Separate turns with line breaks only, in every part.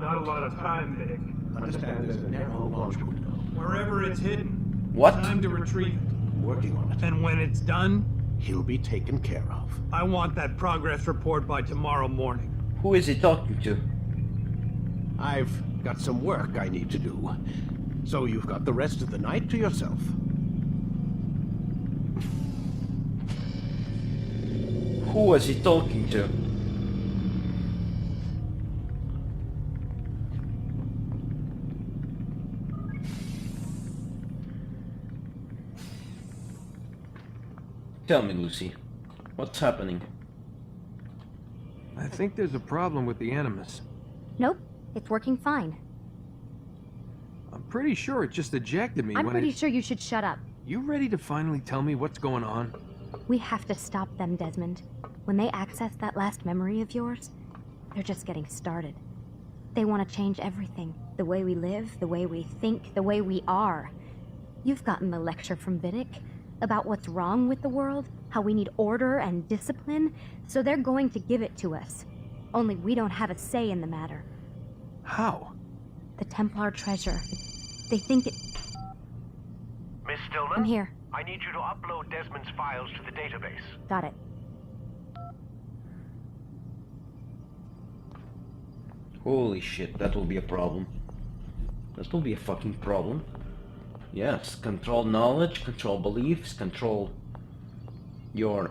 Not a lot of time, Vic.
Understand there's a narrow launch window.
Wherever it's hidden.
What?
Time to retrieve it.
Working on it.
And when it's done,
He'll be taken care of.
I want that progress report by tomorrow morning.
Who is he talking to?
I've got some work I need to do. So you've got the rest of the night to yourself.
Who was he talking to? Tell me, Lucy, what's happening?
I think there's a problem with the Animus.
Nope, it's working fine.
I'm pretty sure it just ejected me
I'm
when
pretty sure you should shut up.
You ready to finally tell me what's going on?
We have to stop them, Desmond. When they access that last memory of yours, they're just getting started. They want to change everything. The way we live, the way we think, the way we are. You've gotten the lecture from Vidic about what's wrong with the world, how we need order and discipline, so they're going to give it to us. Only we don't have a say in the matter.
How?
The Templar treasure. They think it...
Miss Stillman?
I'm here.
I need you to upload Desmond's files to the database.
Got it.
Holy shit, that will be a problem. That will be a fucking problem. Yes, control knowledge, control beliefs, control your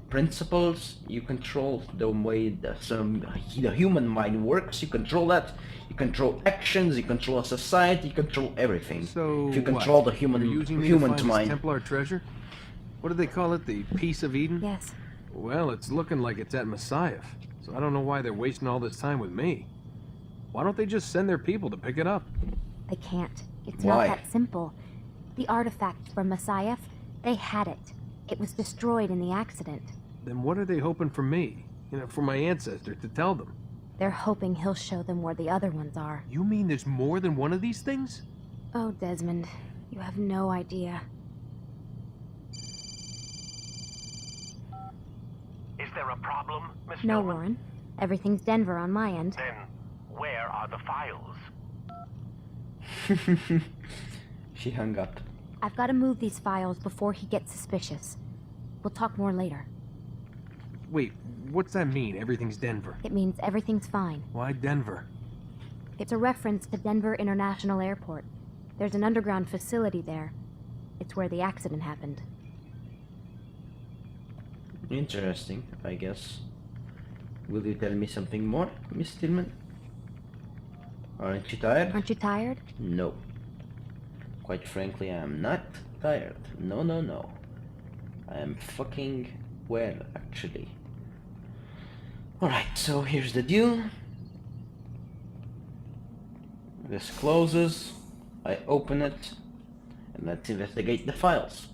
principles, you control the way the human mind works, you control that, you control actions, you control a society, you control everything.
So
if you control the
You're using me to
human
find this
mind.
Templar treasure? What do they call it? The Piece of Eden?
Yes.
Well, it's looking like it's at Messiah, so I don't know why they're wasting all this time with me. Why don't they just send their people to pick it up?
They can't. It's
Why?
not that simple. The artifact from Messiah, they had it. It was destroyed in the accident.
Then what are they hoping for me? You know, for my ancestor to tell them?
They're hoping he'll show them where the other ones are.
You mean there's more than one of these things?
Oh, Desmond, you have no idea.
Is there a problem, Miss
No,
Stillman?
Warren. Everything's Denver on my end.
Then, where are the files?
She hung up.
I've got to move these files before he gets suspicious. We'll talk more later.
Wait, what's that mean, everything's Denver?
It means everything's fine.
Why Denver?
It's a reference to Denver International Airport. There's an underground facility there. It's where the accident happened.
Interesting, I guess. Will you tell me something more, Miss Stillman? Aren't you tired?
Aren't you tired?
No. Quite frankly, I am not tired. No, no, no. I am fucking well, actually. Alright, so here's the deal. This closes. I open it. And let's investigate the files.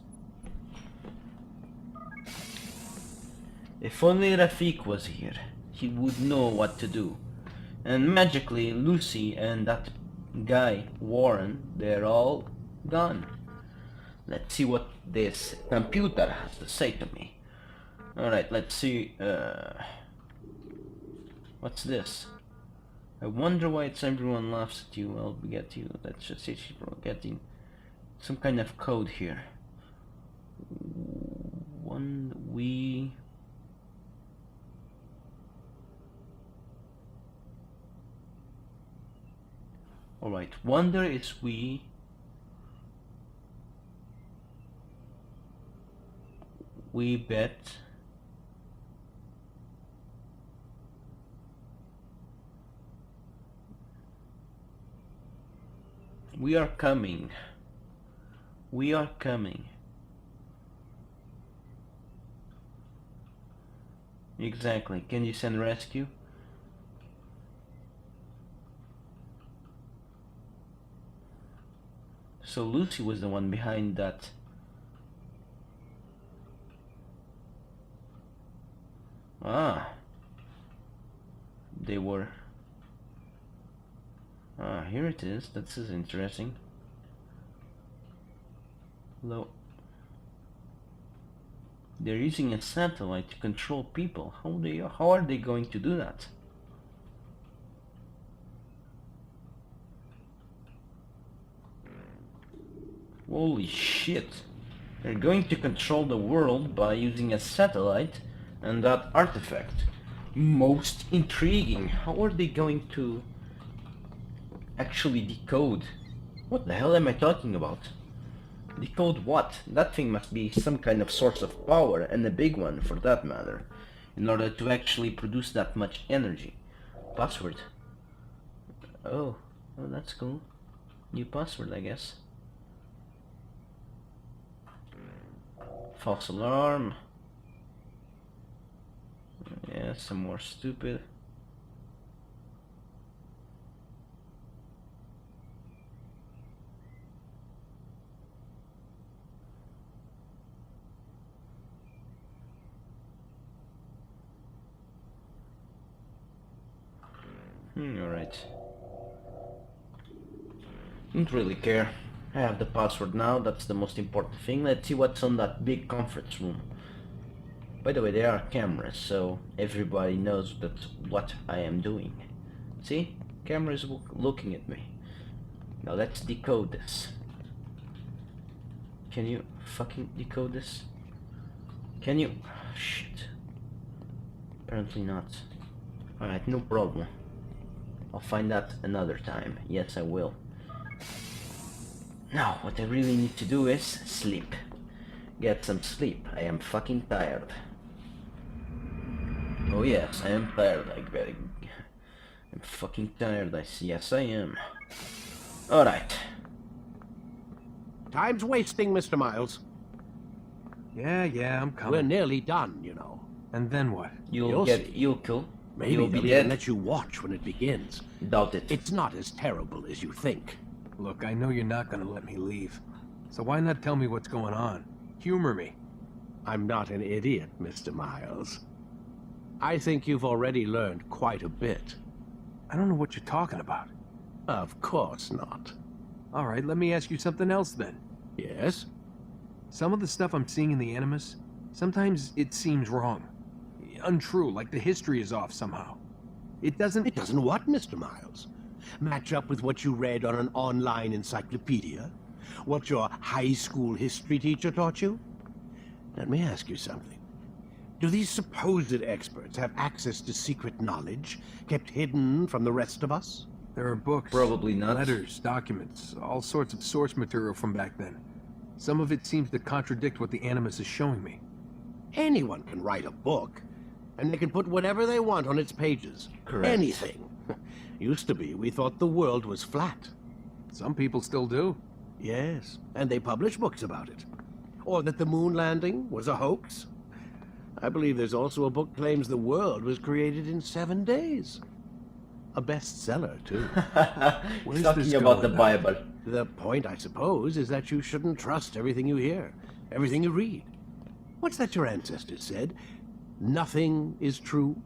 If only Rafik was here, he would know what to do. And magically, Lucy and that guy, Warren, they're all gone. Let's see what this computer has to say to me. Alright, let's see. What's this? I wonder why it's everyone laughs at you. I'll get you. That's just it. She's getting some kind of code here. Alright, wonder is we. We bet. We are coming. We are coming. Exactly. Can you send rescue? So Lucy was the one behind that. Ah. They were. Ah, here it is. This is interesting. Hello. They're using a satellite to control people. How are they going to do that? Holy shit. They're going to control the world by using a satellite and that artifact. Most intriguing. How are they going to actually decode? What the hell am I talking about? Decode what? That thing must be some kind of source of power, and a big one for that matter, in order to actually produce that much energy. Password. Oh, that's cool. New password, I guess. False alarm. Yeah, some more stupid. Alright. Don't really care. I have the password now, that's the most important thing. Let's see what's on that big conference room. By the way, there are cameras, so everybody knows what I am doing. See? Camera is looking at me. Now let's decode this. Can you fucking decode this? Can you? Oh, shit. Apparently not. Alright, no problem. I'll find that another time. Yes, I will. Now, what I really need to do is sleep. Get some sleep. I am fucking tired. Oh yes, I am tired. I'm fucking tired. Yes, I am. Alright.
Time's wasting, Mr. Miles.
Yeah, I'm coming.
We're nearly done, you know.
And then what?
You'll kill.
Maybe
You'll
they'll
be
even
dead.
let you watch when it begins.
Doubt it.
It's not as terrible as you think.
Look, I know you're not gonna let me leave. So why not tell me what's going on? Humor me.
I'm not an idiot, Mr. Miles. I think you've already learned quite a bit.
I don't know what you're talking about.
Of course not.
All right, let me ask you something else then.
Yes?
Some of the stuff I'm seeing in the Animus, sometimes it seems wrong. Untrue, like the history is off somehow. It doesn't...
It doesn't what, Mr. Miles? Match up with what you read on an online encyclopedia? What your high school history teacher taught you? Let me ask you something. Do these supposed experts have access to secret knowledge kept hidden from the rest of us?
There are books,
Probably not.
letters, documents, all sorts of source material from back then. Some of it seems to contradict what the Animus is showing me.
Anyone can write a book, and they can put whatever they want on its pages.
Correct.
Anything. Used to be, we thought the world was flat.
Some people still do.
Yes, and they publish books about it. Or that the moon landing was a hoax. I believe there's also a book claims the world was created in 7 days. A bestseller, too.
Where's
Talking
this
about
going
the
now?
Bible.
The point, I suppose, is that you shouldn't trust everything you hear, everything you read. What's that your ancestors said? Nothing is true?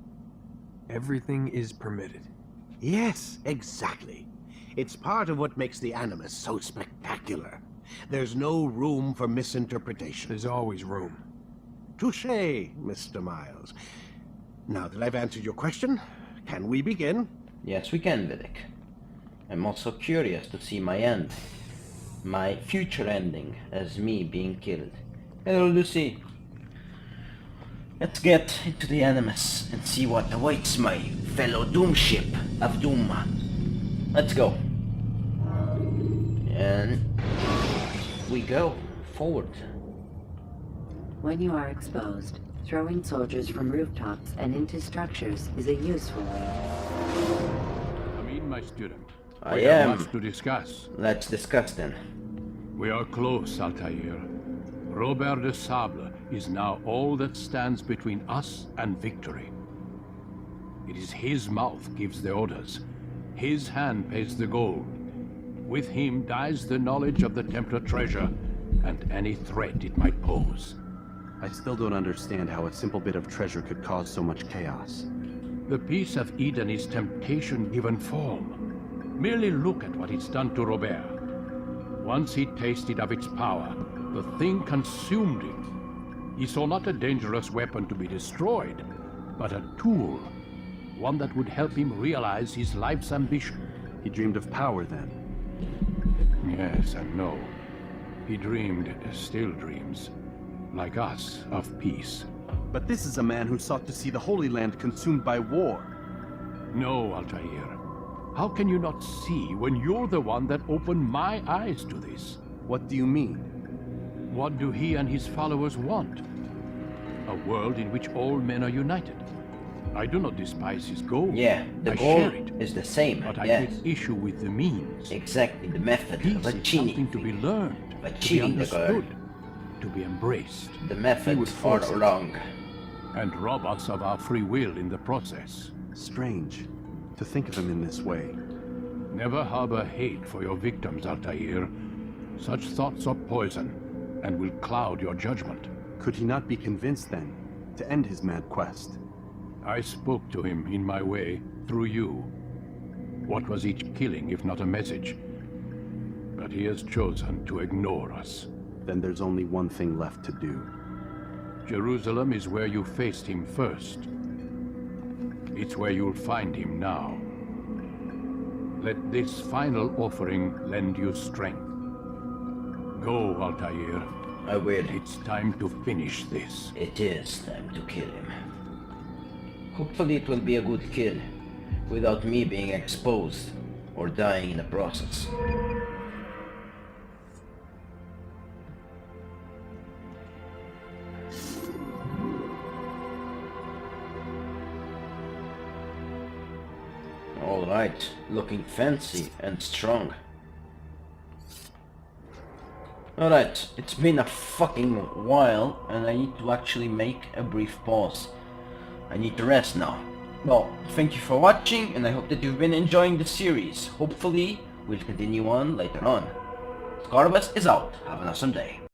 Everything is permitted.
Yes, exactly. It's part of what makes the Animus so spectacular. There's no room for misinterpretation.
There's always room.
Touché, Mr. Miles. Now that I've answered your question, can we begin?
Yes, we can, Vidic. I'm also curious to see my end. My future ending as me being killed. Hello, Lucy. Let's get into the Animus and see what awaits my fellow Doom ship of Doom. Let's go. And we go forward.
When you are exposed, throwing soldiers from rooftops and into structures is a useful way.
Come in, my student.
I
We have
am.
much to discuss.
Let's discuss then.
We are close, Altair. Robert de Sable is now all that stands between us and victory. It is his mouth gives the orders. His hand pays the gold. With him dies the knowledge of the Templar treasure and any threat it might pose.
I still don't understand how a simple bit of treasure could cause so much chaos.
The piece of Eden is temptation given form. Merely look at what it's done to Robert. Once he tasted of its power, the thing consumed him. He saw not a dangerous weapon to be destroyed, but a tool. One that would help him realize his life's ambition.
He dreamed of power then.
Yes and no. He dreamed, still dreams, like us, of peace.
But this is a man who sought to see the Holy Land consumed by war.
No, Altair. How can you not see when you're the one that opened my eyes to this?
What do you mean?
What do he and his followers want? A world in which all men are united. I do not despise his goal.
Yeah, the
I
goal
share it,
is the same,
but I
yes.
take issue with the means.
Exactly, the method
Peace
of
is
achieving
something to be learned, to be
achieving the goal.
understood, to be embraced.
The
He
methods
would
are
force it.
wrong.
And rob us of our free will in the process.
Strange to think of him in this way.
Never harbor hate for your victims, Altair. Such thoughts are poison, and will cloud your judgment.
Could he not be convinced, then, to end his mad quest?
I spoke to him in my way, through you. What was each killing if not a message? But he has chosen to ignore us.
Then there's only one thing left to do.
Jerusalem is where you faced him first. It's where you'll find him now. Let this final offering lend you strength. Go, Altair.
I will.
It's time to finish this.
It is time to kill him. Hopefully it will be a good kill, without me being exposed or dying in the process. Alright, looking fancy and strong. Alright, it's been a fucking while and I need to actually make a brief pause. I need to rest now. Well, thank you for watching and I hope that you've been enjoying the series. Hopefully, we'll continue on later on. Scarbus is out. Have an awesome day.